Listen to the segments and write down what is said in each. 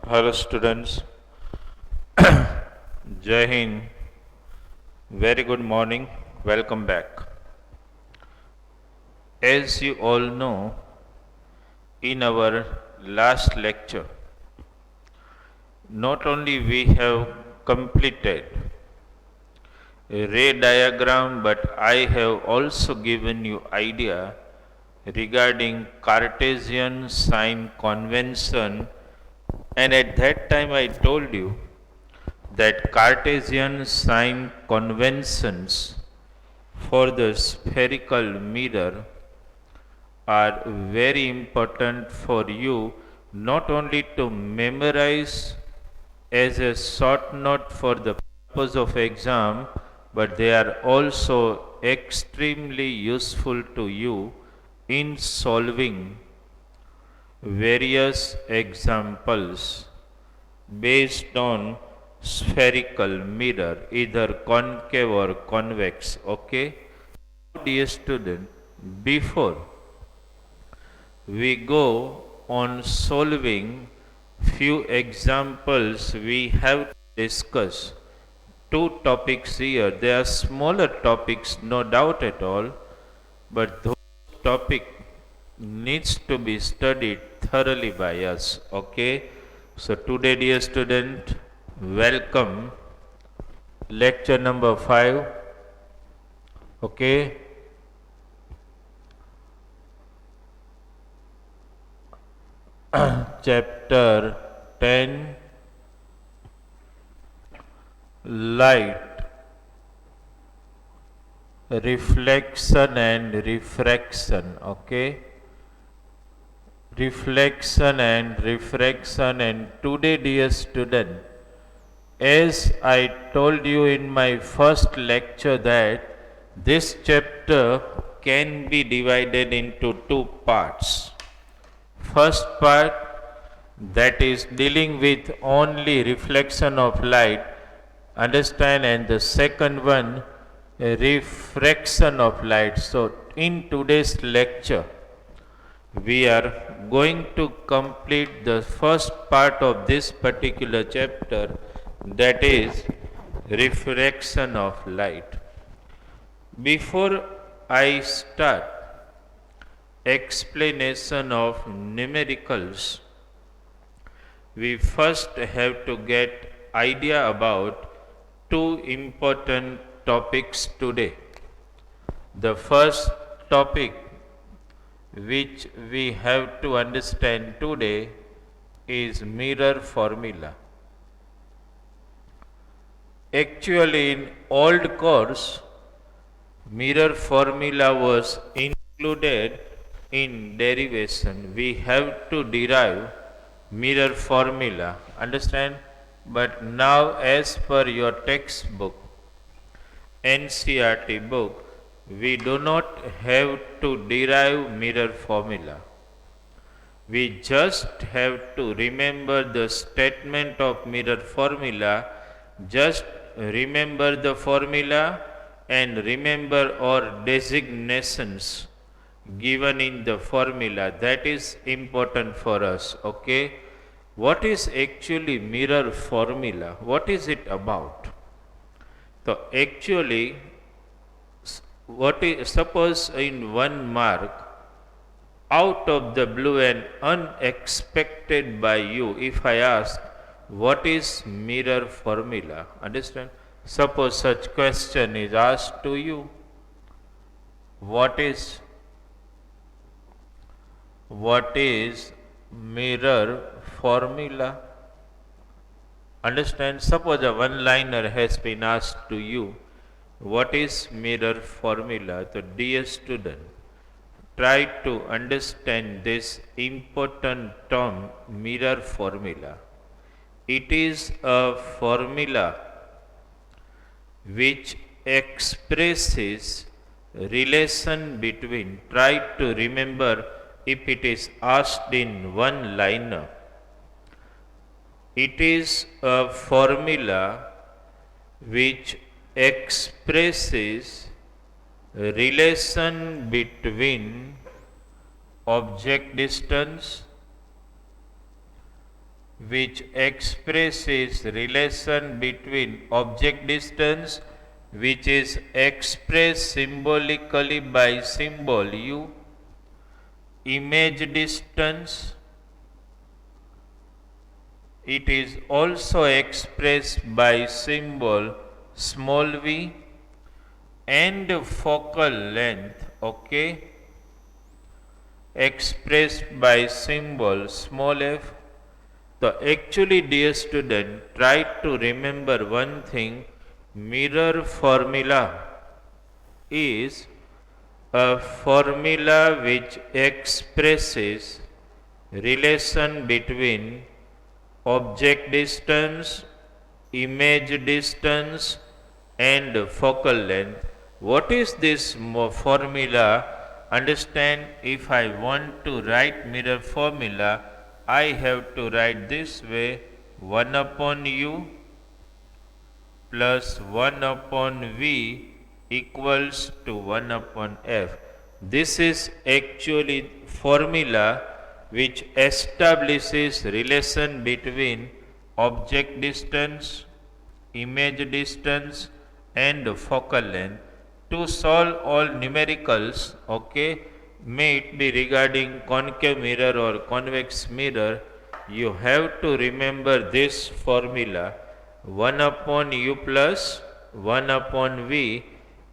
Hello students, Jai Hind, very good morning, welcome back. As you all know, in our last lecture, not only we have completed a ray diagram, but I have also given you idea regarding Cartesian sign convention, and at that time I told you that Cartesian sign conventions for the spherical mirror are very important for you not only to memorize as a short note for the purpose of exam, but they are also extremely useful to you in solving various examples based on spherical mirror, either concave or convex. Okay, dear student, before we go on solving few examples, we have to discuss two topics here. They are smaller topics, no doubt at all, but those topic needs to be studied thoroughly by us. Okay, so today, dear student, welcome lecture number 5. Okay, chapter 10, light, reflection and refraction. Okay, reflection and refraction. And today, dear student, as I told you in my first lecture, that this chapter can be divided into two parts. First part, that is dealing with only reflection of light, understand, and the second one, refraction of light. So in today's lecture we are going to complete the first part of this particular chapter, that is refraction of light. Before I start explanation of numericals, we first have to get idea about two important topics today. The first topic which we have to understand today is mirror formula. Actually, in old course, mirror formula was included in derivation. We have to derive mirror formula, understand? But now, as per your textbook, NCERT book, we do not have to derive mirror formula. We just have to remember the statement of mirror formula. Just remember the formula and remember all designations given in the formula. That is important for us. Okay, what is actually mirror formula? What is it about? So actually, what is, suppose in 1 mark, out of the blue and unexpected by you, if I ask what is mirror formula, understand? Suppose such question is asked to you, what is mirror formula? Understand? Suppose a one-liner has been asked to you, what is mirror formula? So dear student, try to understand this important term, mirror formula. It is a formula which expresses relation between, try to remember if it is asked in one liner. It is a formula which expresses relation between object distance which expresses relation between object distance, which is expressed symbolically by symbol u, image distance, it is also expressed by symbol small v, and focal length, okay, expressed by symbol small f. So actually, dear student, try to remember one thing. Mirror formula is a formula which expresses relation between object distance, image distance, and focal length. What is this formula? Understand, if I want to write mirror formula, I have to write this way: 1 upon u plus 1 upon v equals to 1 upon f. This is actually formula which establishes relation between object distance, image distance, and focal length. To solve all numericals, okay, may it be regarding concave mirror or convex mirror, you have to remember this formula: 1 upon u plus 1 upon v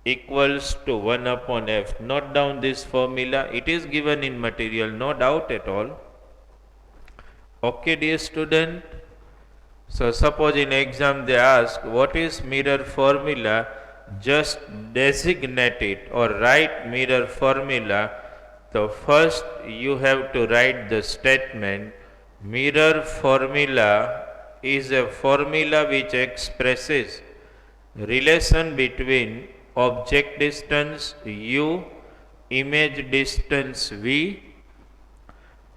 equals to 1 upon f. Note down this formula, it is given in material, no doubt at all. Okay, dear student. So suppose in exam they ask what is mirror formula, just designate it or write mirror formula. So first you have to write the statement: mirror formula is a formula which expresses relation between object distance u, image distance v,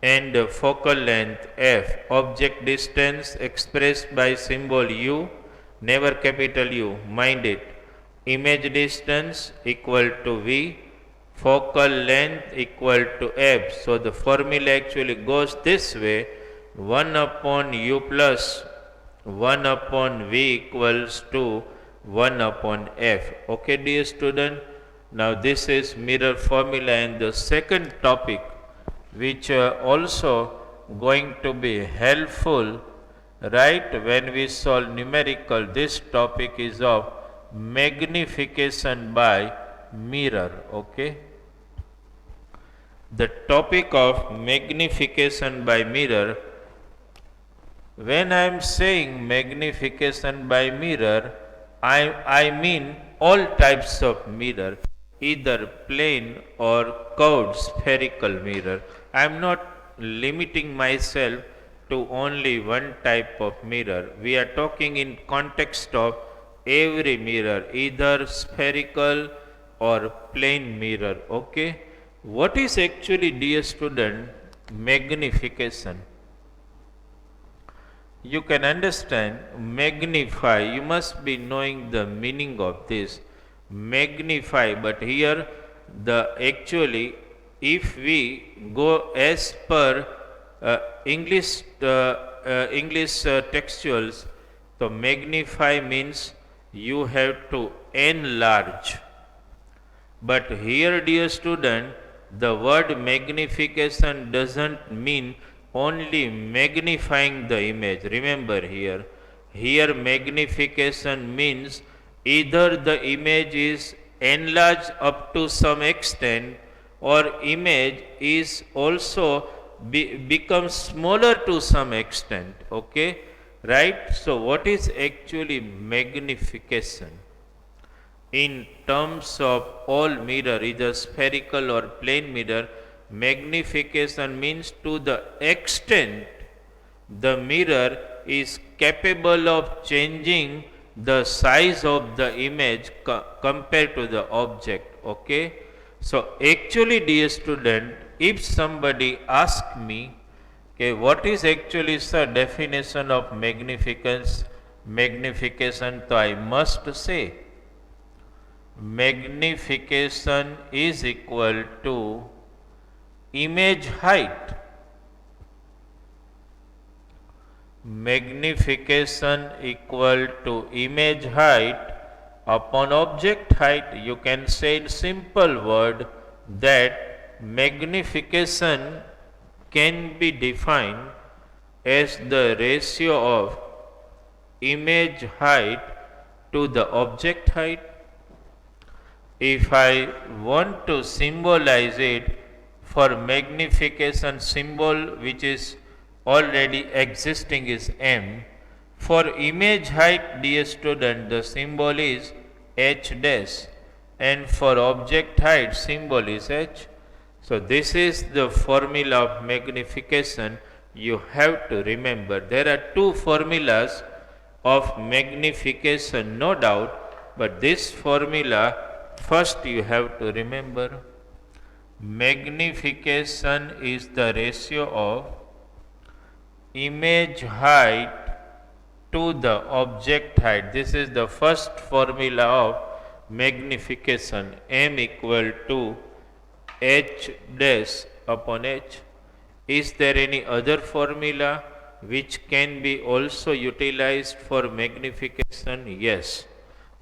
and focal length f. Object distance expressed by symbol u, never capital U, mind it. Image distance equal to v, focal length equal to f. So the formula actually goes this way: 1 upon u plus 1 upon v equals to 1 upon f. Okay, dear student. Now this is mirror formula, and the second topic which also going to be helpful, right, when we solve numerical, this topic is of magnification by mirror. Okay, the topic of magnification by mirror. When I am saying magnification by mirror, I mean all types of mirror, either plane or curved spherical mirror. I am not limiting myself to only one type of mirror. We are talking in context of every mirror, either spherical or plane mirror. Okay, what is actually, dear student, magnification? You can understand magnify, you must be knowing the meaning of this magnify, but here the actually, if we go as per English textuals, so magnify means you have to enlarge. But here, dear student, the word magnification doesn't mean only magnifying the image. Remember here magnification means either the image is enlarged up to some extent, or image is also becomes smaller to some extent. Okay, right? So what is actually magnification? In terms of all mirror, either spherical or plane mirror, magnification means to the extent the mirror is capable of changing the size of the image compared to the object. Okay, so actually, dear student, if somebody asks me, okay, what is actually the definition of magnification, so I must say magnification is equal to image height magnification equal to image height upon object height. You can say in simple word that magnification can be defined as the ratio of image height to the object height. If I want to symbolize it for magnification, symbol which is already existing is m. For image height, dear student, the symbol is h dash, and for object height symbol is h. So this is the formula of magnification you have to remember. There are two formulas of magnification, no doubt, but this formula first you have to remember. Magnification is the ratio of image height to the object height. This is the first formula of magnification. M equal to h dash upon h. Is there any other formula which can be also utilized for magnification? Yes.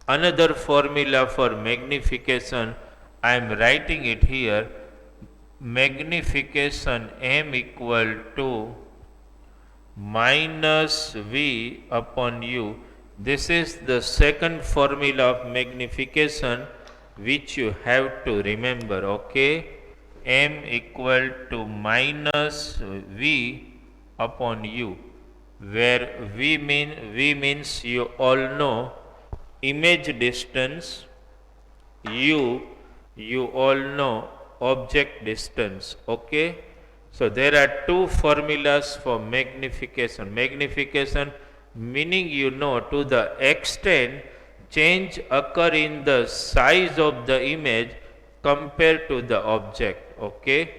Another formula for magnification, I am writing it here. Magnification m equal to minus v upon u. This is the second formula of magnification which you have to remember. Okay, m equal to minus v upon u, where v means you all know image distance, you all know object distance. Okay, so there are two formulas for magnification. Magnification meaning you know to the extent change occur in the size of the image compared to the object. Okay,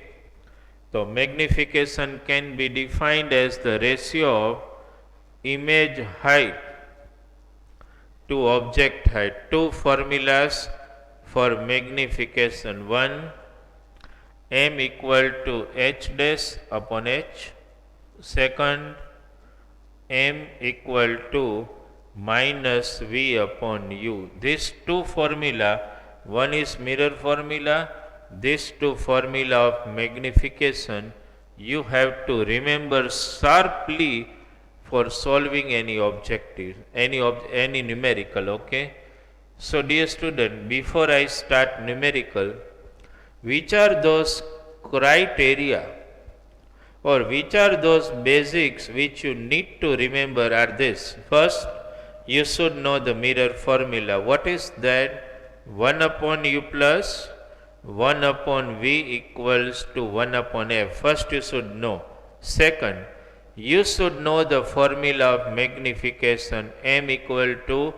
so magnification can be defined as the ratio of image height to object height. Two formulas for magnification. One, m equal to h dash upon h. Second, m equal to minus v upon u. These two formula, one is mirror formula, these two formula of magnification you have to remember sharply for solving any objective, any numerical. Okay, so dear student, before I start numerical, which are those criteria or which are those basics which you need to remember are this. First, you should know the mirror formula. What is that? 1 upon u plus 1 upon v equals to 1 upon f. First you should know. Second, you should know the formula of magnification, m equal to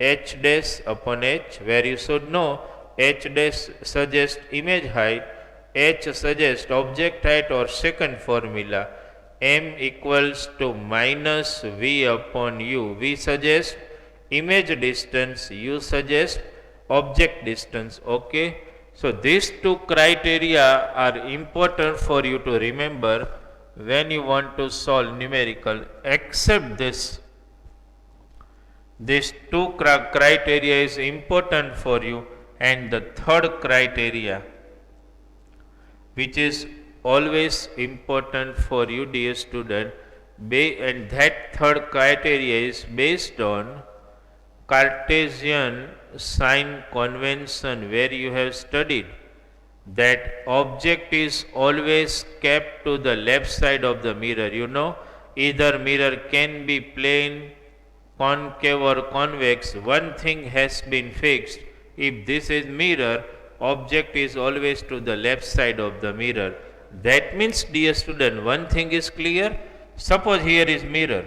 h dash upon h, where you should know h dash suggests image height, h suggests object height, or second formula m equals to minus v upon u. V suggests image distance, u suggests object distance. Okay, so these two criteria are important for you to remember when you want to solve numerical. Except this, these two criteria is important for you, and the third criteria which is always important for you, dear student, and that third criteria is based on Cartesian sign convention, where you have studied that object is always kept to the left side of the mirror. You know, either mirror can be plane, concave or convex. One thing has been fixed: if this is mirror, object is always to the left side of the mirror. That means, dear student, one thing is clear. Suppose here is mirror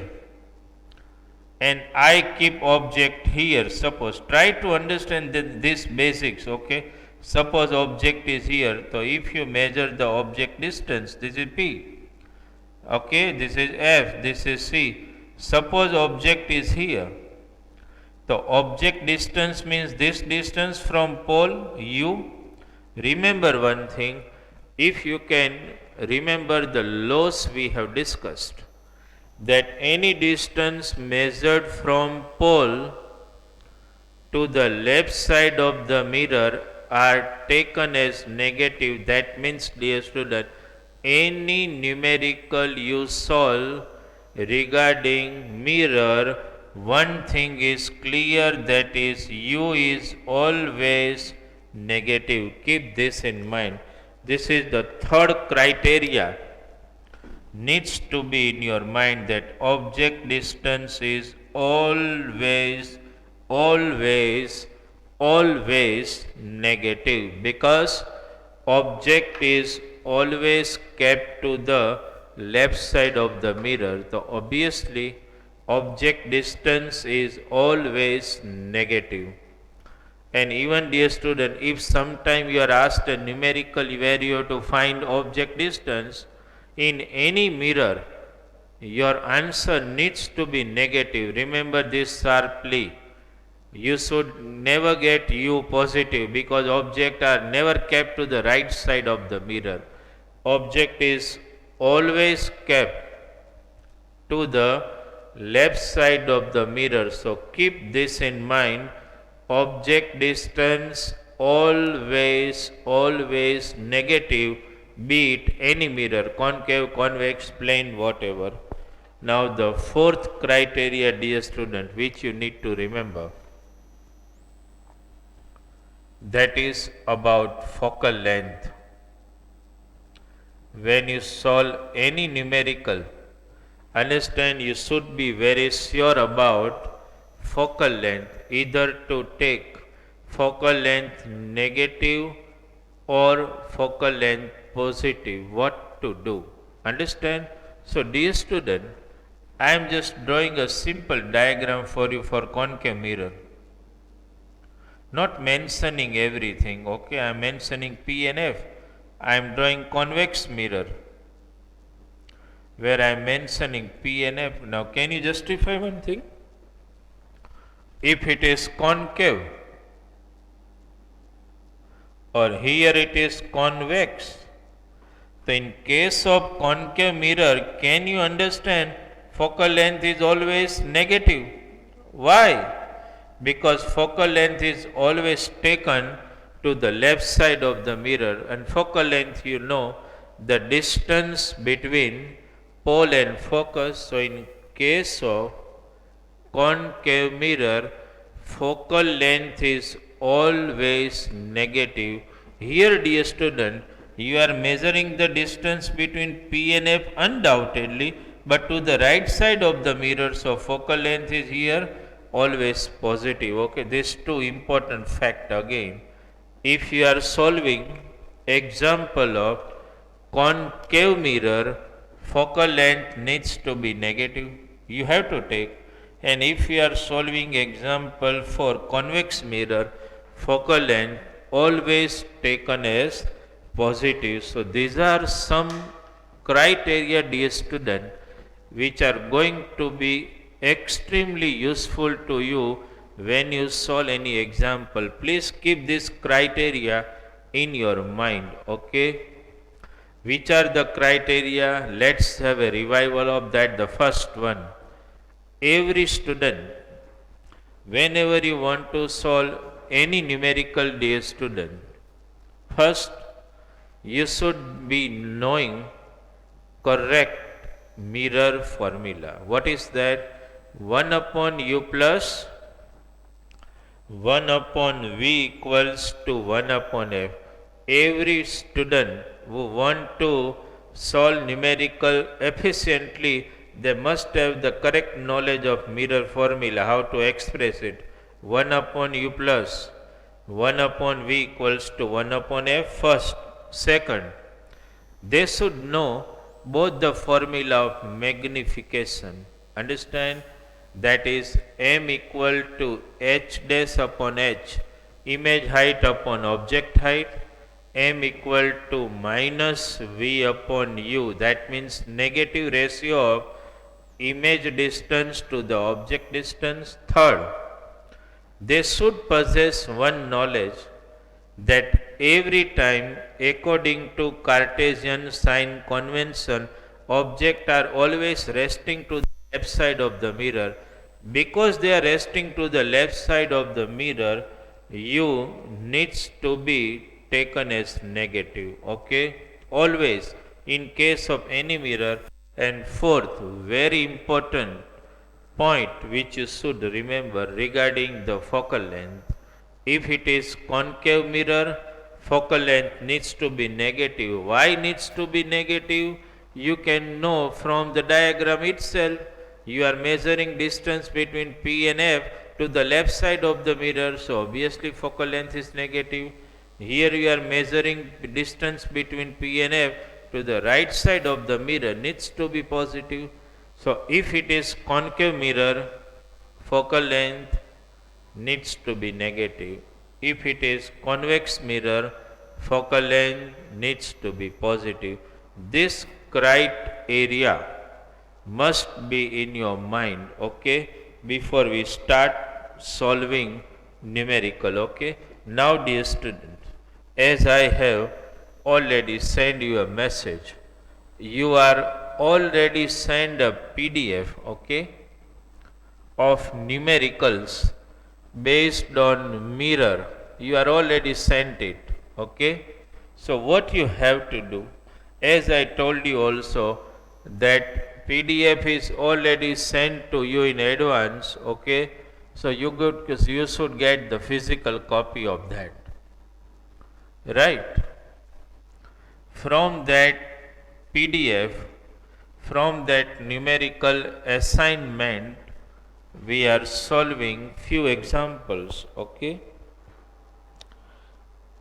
and I keep object here. Suppose, try to understand this basics. Okay, suppose object is here, so if you measure the object distance, this is p. Okay, this is f, this is c. Suppose object is here, the object distance means this distance from pole u. Remember one thing, if you can remember the laws we have discussed, that any distance measured from pole to the left side of the mirror are taken as negative. That means, dear student, any numerical you solve regarding mirror, one thing is clear, that is u is always negative. Keep this in mind. This is the third criteria needs to be in your mind, that object distance is always negative, because object is always kept to the left side of the mirror. So obviously object distance is always negative. And even, dear student, if sometime you are asked a numerical where you have to find object distance in any mirror, your answer needs to be negative. Remember this sharply. You should never get u positive, because objects are never kept to the right side of the mirror. Object is always kept to the left side of the mirror. So keep this in mind. Object distance always negative, be it any mirror, concave, convex, plane, whatever. Now the fourth criteria, dear student, which you need to remember, that is about focal length. When you solve any numerical, understand you should be very sure about focal length, either to take focal length negative or focal length positive. What to do? Understand? So dear student, I am just drawing a simple diagram for you for concave mirror. Not mentioning everything, okay? I am mentioning P and F. I am drawing convex mirror where I am mentioning P and F. Now can you justify one thing? If it is concave, or here it is convex, so in case of concave mirror, can you understand focal length is always negative? Why? Because focal length is always taken to the left side of the mirror, and focal length, you know, the distance between pole and focus. So in case of concave mirror, focal length is always negative. Here, dear student, you are measuring the distance between P and F undoubtedly, but to the right side of the mirror, so focal length is here always positive. Okay, this two important fact again. If you are solving example of concave mirror, focal length needs to be negative. You have to take. And if you are solving example for convex mirror, focal length always taken as positive. So these are some criteria, dear student, which are going to be extremely useful to you when you solve any example. Please keep this criteria in your mind, okay? Which are the criteria? Let's have a revival of that. The first one, every student, whenever you want to solve any numerical, dear student, first you should be knowing correct mirror formula. What is that? 1 upon u plus 1 upon v equals to 1 upon f. Every student who want to solve numerical efficiently, they must have the correct knowledge of mirror formula, how to express it. 1 upon u plus 1 upon v equals to 1 upon f first. Second, they should know both the formula of magnification. Understand? That is m equal to h dash upon h, image height upon object height, m equal to minus v upon u. That means negative ratio of image distance to the object distance. Third, they should possess one knowledge, that every time according to Cartesian sign convention, objects are always resting to left side of the mirror. Because they are resting to the left side of the mirror, u needs to be taken as negative. Okay, always in case of any mirror. And fourth, very important point which you should remember regarding the focal length: if it is concave mirror, focal length needs to be negative. Why needs to be negative? You can know from the diagram itself. You are measuring distance between P and F to the left side of the mirror, so obviously focal length is negative. Here you are measuring distance between P and F to the right side of the mirror, needs to be positive. So if it is concave mirror, focal length needs to be negative. If it is convex mirror, focal length needs to be positive. This criteria must be in your mind, okay, before we start solving numerical. Okay, now dear students, as I have already sent you a message, you are already sent a PDF, okay, of numericals based on mirror. You are already sent it. Okay, so what you have to do, as I told you also, that PDF is already sent to you in advance. Okay, so you should get the physical copy of that, right? From that PDF, from that numerical assignment, we are solving few examples. Okay,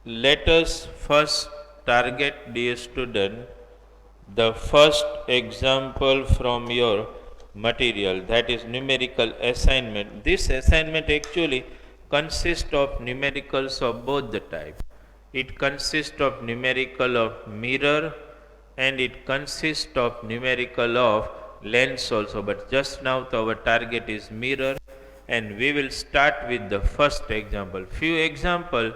let us first target, dear student, the first example from your material, that is numerical assignment. This assignment actually consists of numericals of both the type. It consists of numerical of mirror and it consists of numerical of lens also, but just now our target is mirror, and we will start with the first example. Few example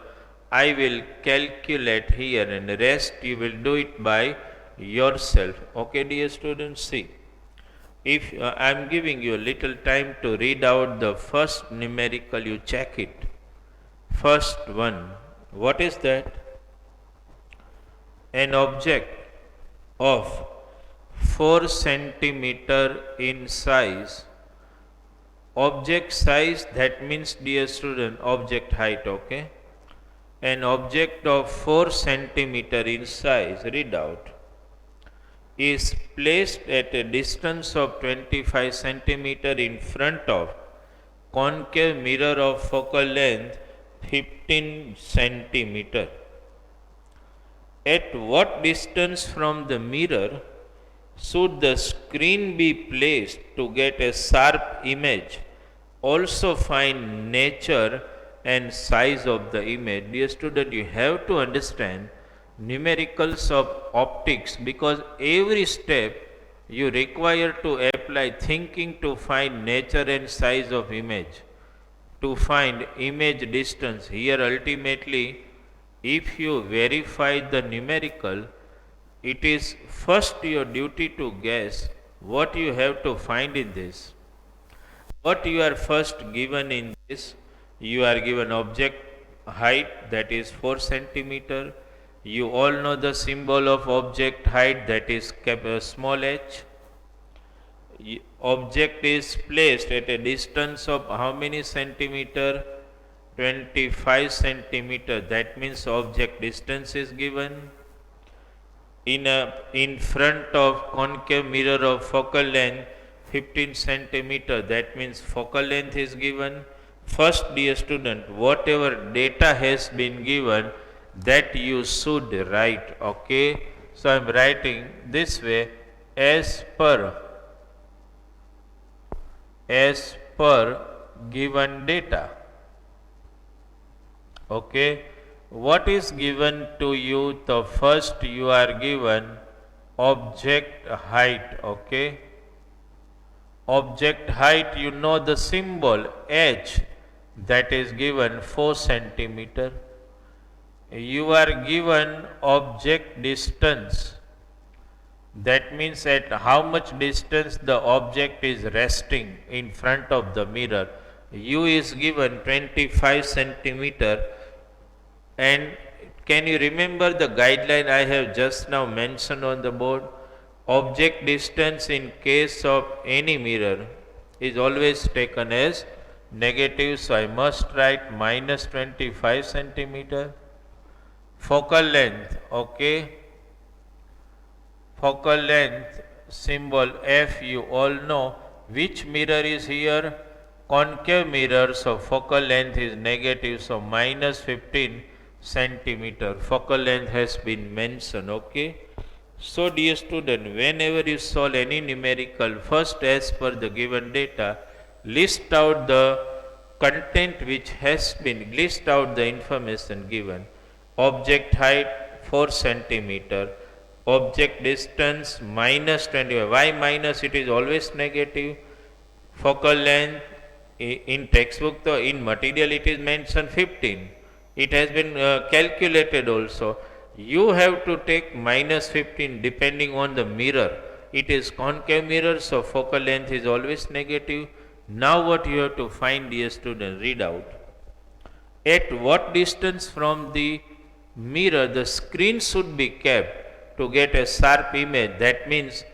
I will calculate here, and the rest you will do it by yourself. Okay, dear students, see, if I am giving you a little time to read out the first numerical, you check it. First one, what is that? An object of 4 centimeter in size. Object size, that means, dear student, object height. Okay, an object of 4 centimeter in size, read out, is placed at a distance of 25 centimeter in front of concave mirror of focal length 15 centimeter. At what distance from the mirror should the screen be placed to get a sharp image? Also find nature and size of the image. Dear student, you have to understand numericals of optics, because every step you require to apply thinking to find nature and size of image, to find image distance. Here ultimately, if you verify the numerical, it is first your duty to guess what you have to find in this. What you are first given in this, you are given object height, that is 4 centimeter. You all know the symbol of object height, that is small h. Object is placed at a distance of how many centimeter? 25 centimeter. That means object distance is given. In front of concave mirror of focal length 15 centimeter, that means focal length is given. First, dear student, whatever data has been given, that you should write. Okay, so I am writing this way: as per given data. Okay, what is given to you? The first you are given object height. Okay, object height, you know the symbol h, that is given 4 centimeter. You are given object distance. That means at how much distance the object is resting in front of the mirror. U is given 25 centimeter, and can you remember the guideline I have just now mentioned on the board? Object distance in case of any mirror is always taken as negative, so I must write minus 25 centimeter. Focal length, okay. Focal length symbol F, you all know which mirror is here, concave mirror, so focal length is negative, so minus 15 centimeter. Focal length has been mentioned, okay. So dear student, whenever you solve any numerical, first as per the given data, list out the content which has been, list out the information given. Object height 4 centimeter, object distance minus 25. Why minus? It is always negative. Focal length in textbook, though in material it is mentioned 15. It has been calculated also. You have to take minus 15 depending on the mirror. It is concave mirror, so focal length is always negative. Now what you have to find, dear student, read out. At what distance from the mirror the screen should be kept to get a sharp image? That means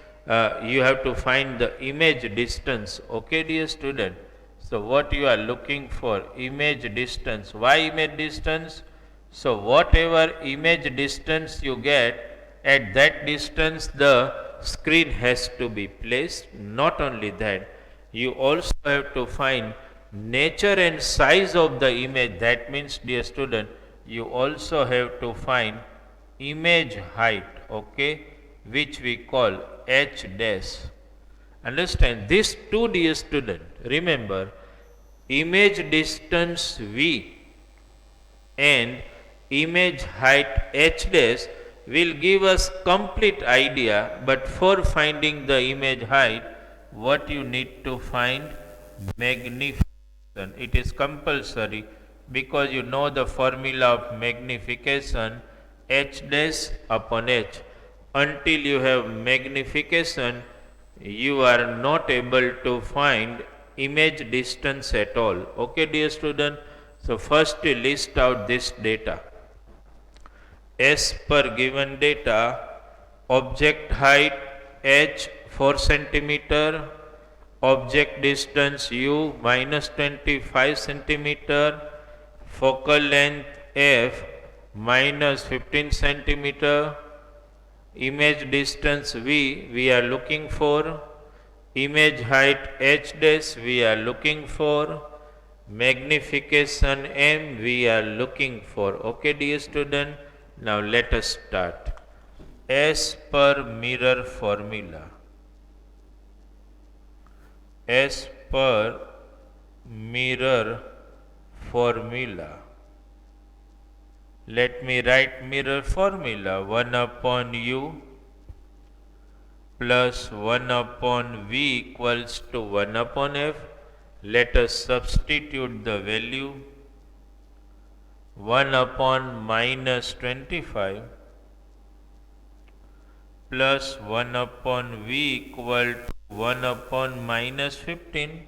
you have to find the image distance, okay dear student. So what you are looking for, image distance. Why image distance? So whatever image distance you get, at that distance the screen has to be placed. Not only that, you also have to find nature and size of the image. That means, dear student, you also have to find image height, okay, which we call h dash. Understand this too, dear student. Remember, image distance v and image height h dash will give us complete idea, but for finding the image height, what you need to find? Magnification. It is compulsory, because you know the formula of magnification, h dash upon h. Until you have magnification, you are not able to find image distance at all. Okay dear student, so first you list out this data. As per given data, object height h 4 centimeter, object distance u minus 25 centimeter, focal length f minus 15 centimeter, image distance v we are looking for, image height h dash we are looking for, magnification m we are looking for. Okay dear student, now let us start. As per mirror formula, as per mirror formula, let me write mirror formula. 1 upon u plus 1 upon v equals to 1 upon f. Let us substitute the value. 1 upon minus 25 plus 1 upon v equal to 1 upon minus 15.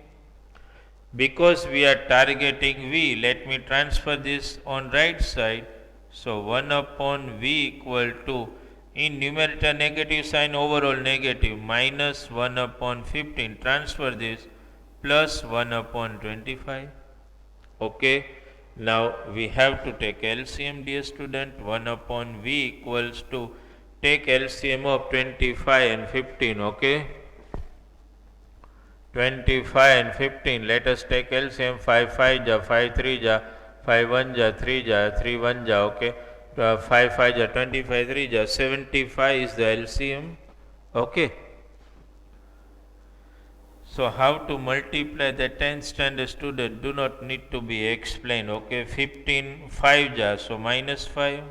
Because we are targeting v, let me transfer this on right side. So 1 upon v equal to, in numerator negative sign, overall negative, minus 1 upon 15. Transfer this, plus 1 upon 25. Okay. Now we have to take LCM, dear student. 1 upon v equals to, take LCM of 25 and 15. Okay. 25 and 15. Let us take LCM. 5 5 ja, 5 3 ja, 5 1 ja, 3 ja, 3 1 ja. Okay. 5 5 ja, 25 3 ja, 75 is the LCM. Okay. So how to multiply the 10th standard student do not need to be explained. Okay. 15 5 ja, so minus 5.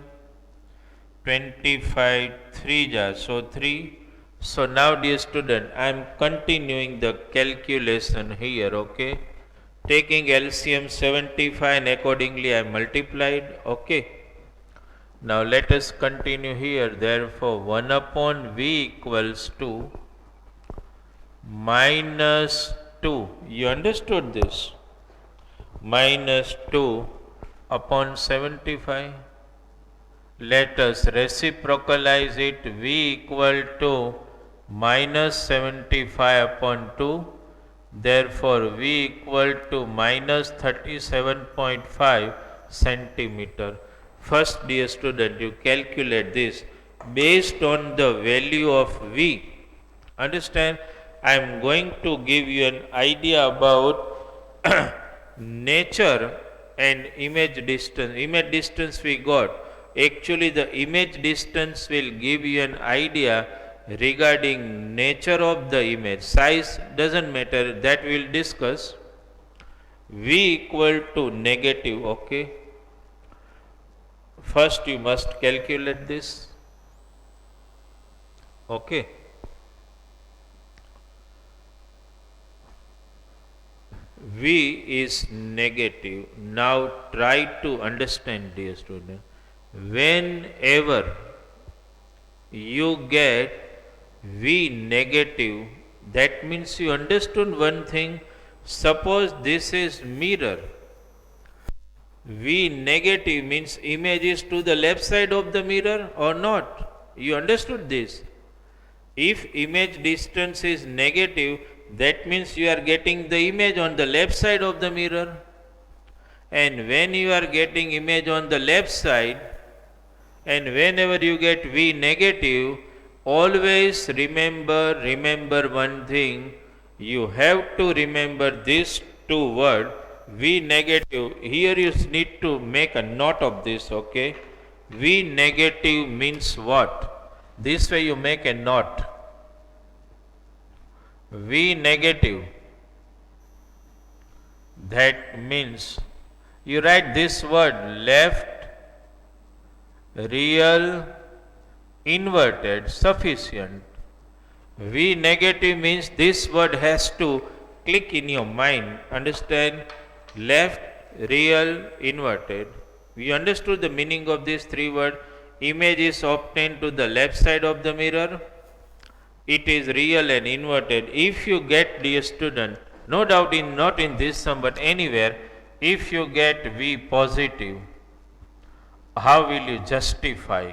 25 3 ja, so 3. So now dear student, I am continuing the calculation here, okay. Taking LCM 75 and accordingly I multiplied, okay. Now let us continue here. Therefore 1 upon V equals to minus 2. You understood this? Minus 2 upon 75. Let us reciprocalize it. V equal to minus 75 upon 2. Therefore V equal to minus 37.5 centimeter. First, dear student, you calculate this based on the value of V. Understand? I am going to give you an idea about nature and image distance. Image distance we got. Actually, the image distance will give you an idea regarding nature of the image. Size doesn't matter, that we will discuss. V equal to negative, okay. First you must calculate this, okay. V is negative. Now try to understand, dear student. Whenever you get V negative, that means you understood one thing. Suppose this is mirror. V negative means image is to the left side of the mirror or not. You understood this? If image distance is negative, that means you are getting the image on the left side of the mirror. And when you are getting image on the left side, and whenever you get V negative, always remember one thing. You have to remember these two words. V negative, here you need to make a note of this, okay. V negative means what? This way you make a note. V negative, that means you write this word left, real, inverted, sufficient. V negative means this word has to click in your mind. Understand? Left, real, inverted. We understood the meaning of these three words. Image is obtained to the left side of the mirror. It is real and inverted. If you get, dear student, no doubt not in this sum but anywhere, if you get V positive, how will you justify?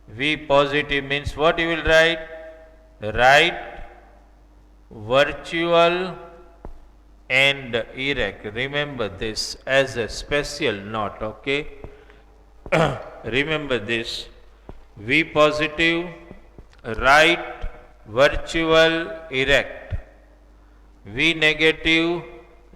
V positive means what you will write? Write virtual and erect. Remember this as a special note, okay. Remember this. V positive, right, virtual, erect. V negative,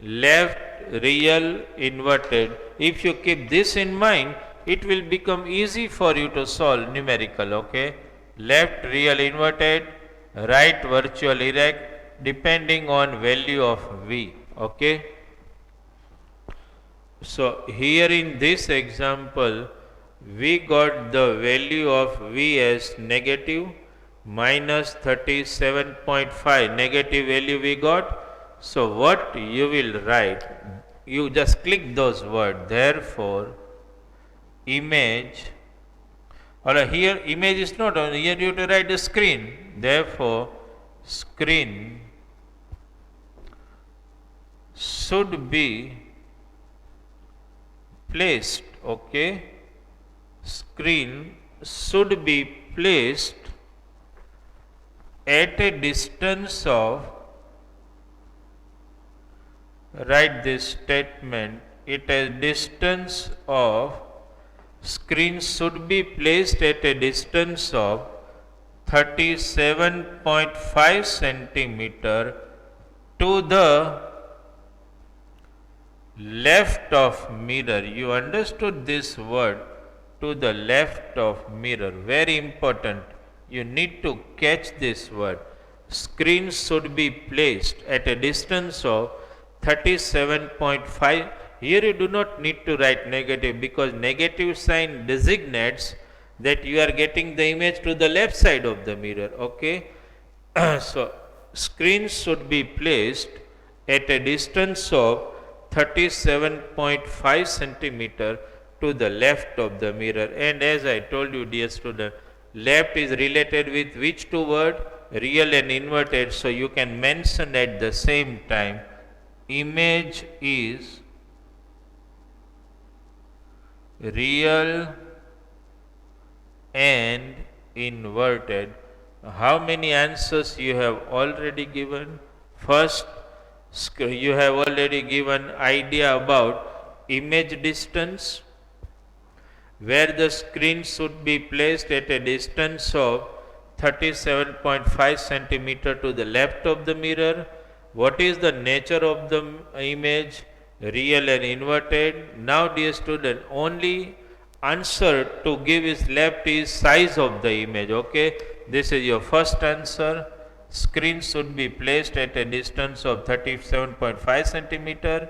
left, real, inverted. If you keep this in mind, it will become easy for you to solve numerical, okay. Left, real, inverted, right, virtual, erect, depending on value of V, okay. So here in this example, we got the value of V as negative, minus 37.5, negative value we got. So what you will write? You just click those words. Therefore, image, or here image is not on, here you have to write the screen. Therefore, screen should be placed, okay. Screen should be placed at a distance of, write this statement, it a distance of, screen should be placed at a distance of 37.5 centimeter to the left of mirror. You understood this word, to the left of mirror, very important. You need to catch this word. Screen should be placed at a distance of 37.5. Here you do not need to write negative because negative sign designates that you are getting the image to the left side of the mirror, okay. So screen should be placed at a distance of 37.5 centimeter to the left of the mirror. And as I told you, dear student, left is related with which two words? Real and inverted. So you can mention at the same time, image is real and inverted. How many answers you have already given? First, you have already given idea about image distance, where the screen should be placed at a distance of 37.5 centimeter to the left of the mirror. What is the nature of the image? Real and inverted. Now, dear student, only answer to give is left is size of the image. Okay, this is your first answer. Screen should be placed at a distance of 37.5 centimeter.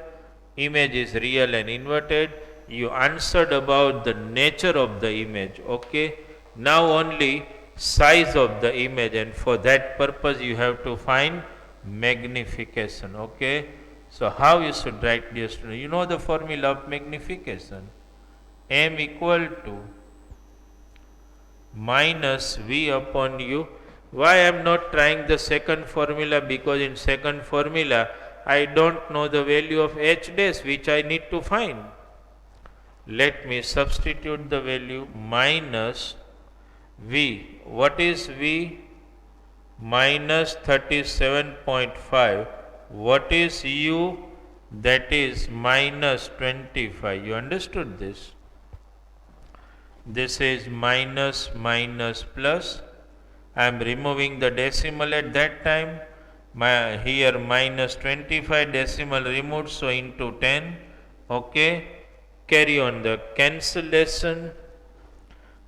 Image is real and inverted. You answered about the nature of the image. Okay, now only size of the image, and for that purpose you have to find magnification. Okay, so how you should write, dear student? You know the formula of magnification. M equal to minus V upon U. Why I am not trying the second formula? Because in second formula I don't know the value of H dash, which I need to find. Let me substitute the value minus V. What is V? Minus 37.5. What is U? That is minus 25. You understood this? This is minus minus plus. I am removing the decimal at that time. Here minus 25, decimal removed, so into 10. Okay, carry on the cancellation.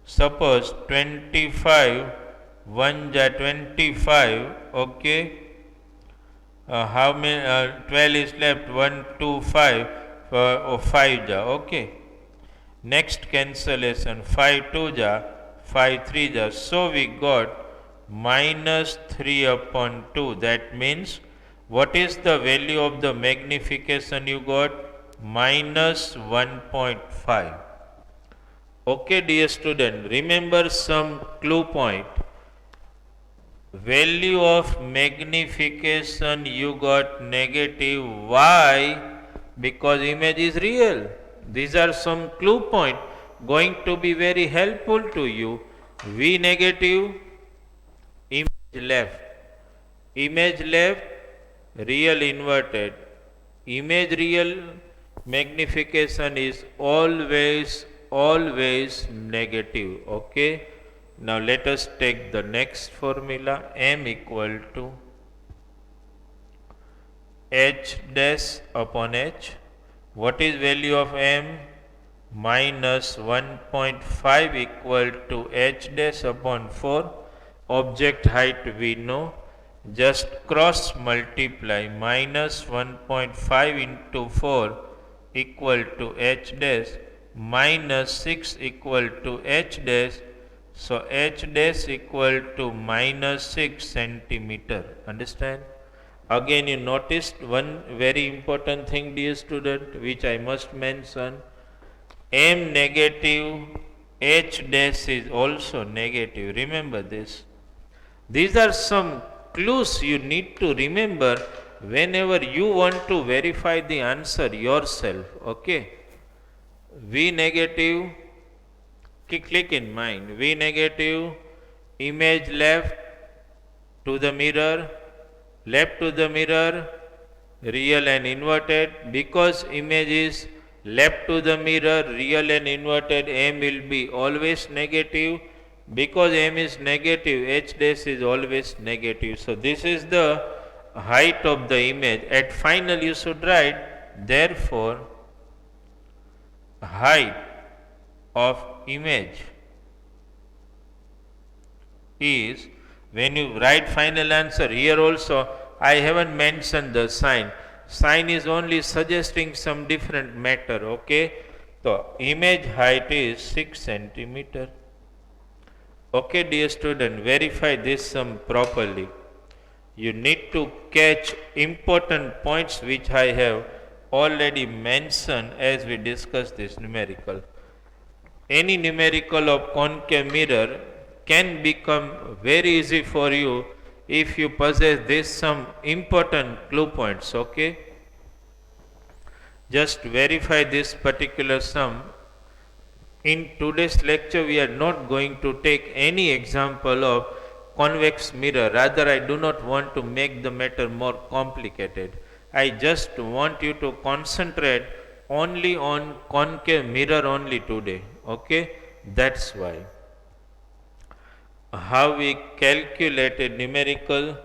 Suppose 25, 1 ja 25. Okay, how many? 12 is left. 1, 2, 5. 5 ja. Okay. Next cancellation, 5 2 ja, 5 3 ja. So we got minus 3 upon 2. That means, what is the value of the magnification you got? Minus 1.5. Okay, dear student, remember some clue point. Value of magnification you got negative. Why? Because image is real. These are some clue point going to be very helpful to you. V negative, image left. Image left, real inverted. Image real, magnification is always negative. Okay. Now let us take the next formula. M equal to H dash upon H. What is value of M? Minus 1.5 equal to H dash upon 4. Object height we know. Just cross multiply. Minus 1.5 into 4 equal to H dash. Minus 6 equal to H dash. So H dash equal to minus 6 centimeter. Understand? Again, you noticed one very important thing, dear student, which I must mention. M negative, H dash is also negative. Remember this. These are some clues you need to remember whenever you want to verify the answer yourself. Okay. V negative, click in mind. V negative, image left to the mirror. Left to the mirror, real and inverted. Because image is left to the mirror, real and inverted, M will be always negative. Because M is negative, H dash is always negative. So this is the height of the image. At final you should write, therefore, height of image is, when you write final answer, here also I haven't mentioned the sign. Sign is only suggesting some different matter. Okay. So image height is 6 centimeter. Okay, dear student, verify this sum properly. You need to catch important points which I have already mentioned as we discuss this numerical. any numerical of concave mirror can become very easy for you if you possess this some important clue points. Okay, just verify this particular sum. In today's lecture we are not going to take any example of convex mirror, rather I do not want to make the matter more complicated. I just want you to concentrate only on concave mirror only today. Okay, that's why. How we calculated numerical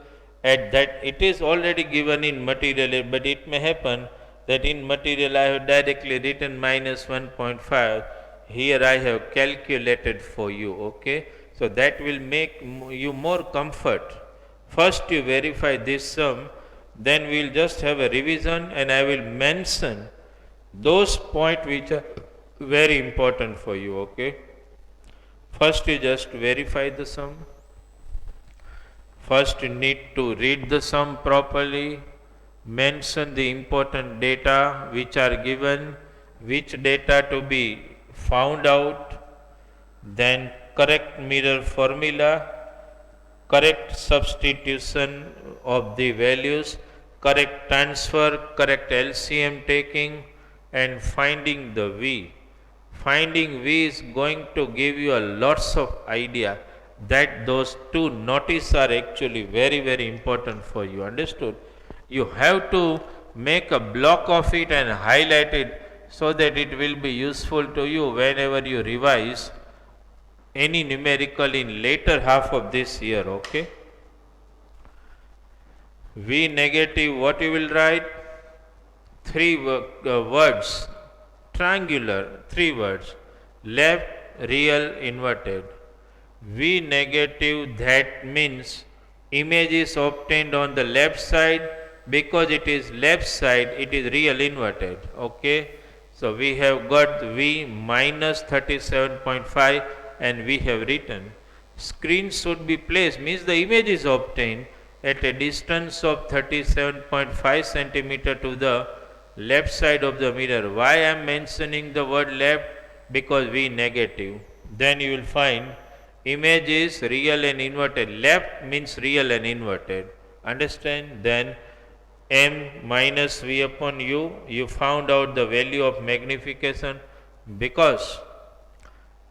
at that, it is already given in material, but it may happen that in material I have directly written minus 1.5. Here I have calculated for you. Okay, so that will make you more comfort. First you verify this sum, then we will just have a revision and I will mention those points which are very important for you. Okay, first you just verify the sum. First you need to read the sum properly, mention the important data which are given, which data to be found out, then correct mirror formula, correct substitution of the values, correct transfer, correct LCM taking, and finding the V. Finding V is going to give you a lots of idea that those two notice are actually very very important for you. Understood? You have to make a block of it and highlight it so that it will be useful to you whenever you revise any numerical in later half of this year. Okay, V negative, what you will write? Three words, triangular, three words, left, real, inverted. V negative, that means image is obtained on the left side, because it is left side it is real inverted. Okay, so we have got V minus 37.5 and we have written screen should be placed, means the image is obtained at a distance of 37.5 centimeter to the left side of the mirror. Why I am mentioning the word left? Because V negative. Then you will find image is real and inverted. Left means real and inverted. Understand? Then M minus V upon U, you found out the value of magnification. Because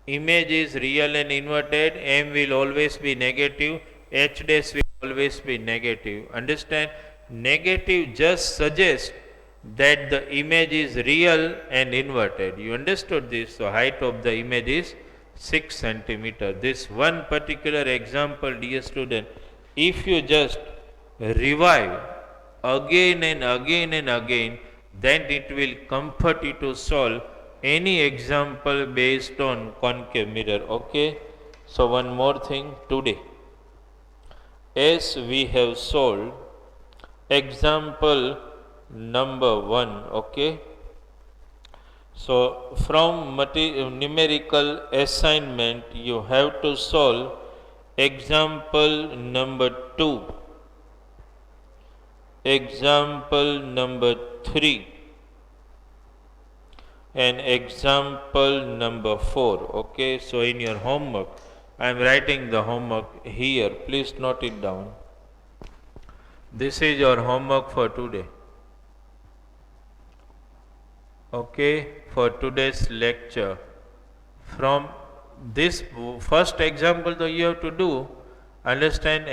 image is real and inverted, M will always be negative, H dash will always be negative. Understand? Negative just suggests that the image is real and inverted. You understood this? So height of the image is 6 centimeter. This one particular example, dear student, if you just revive again and again and again, then it will comfort you to solve any example based on concave mirror. Okay, so one more thing today, as we have solved example number 1. Okay, so from numerical assignment you have to solve example number 2, example number 3 and example number 4. Okay, so in your homework, I am writing the homework here, please note it down. This is your homework for today. Okay, for today's lecture. From this first example though you have to do, understand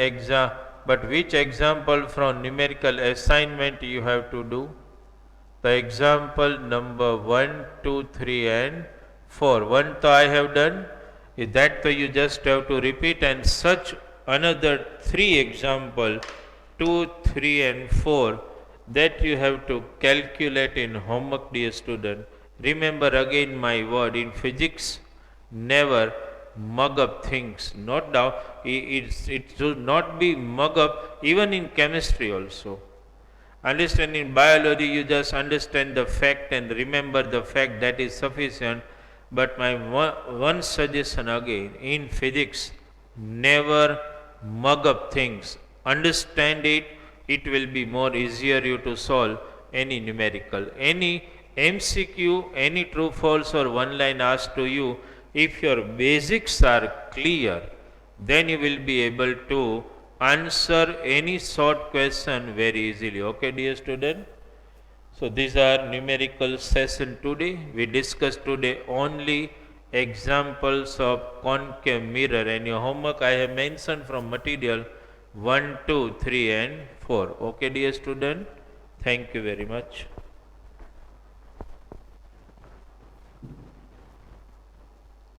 but which example from numerical assignment you have to do? The example number 1, 2, 3 and 4. 1 to I have done, is that to you just have to repeat, and such another 3 example 2, 3 and 4 that you have to calculate in homework, dear student. Remember again my word, in physics never mug up things. Not doubt, it should not be mug up even in chemistry also. Understand, in biology you just understand the fact and remember the fact, that is sufficient. But my one suggestion again, in physics never mug up things. Understand it, it will be more easier you to solve any numerical. Any MCQ, any true false or one line asked to you, If your basics are clear, then you will be able to answer any short question very easily. Okay, dear student? So these are numerical session today. We discussed today only examples of concave mirror, and your homework I have mentioned from material 1, 2, 3 and 4. Okay, dear student? Thank you very much.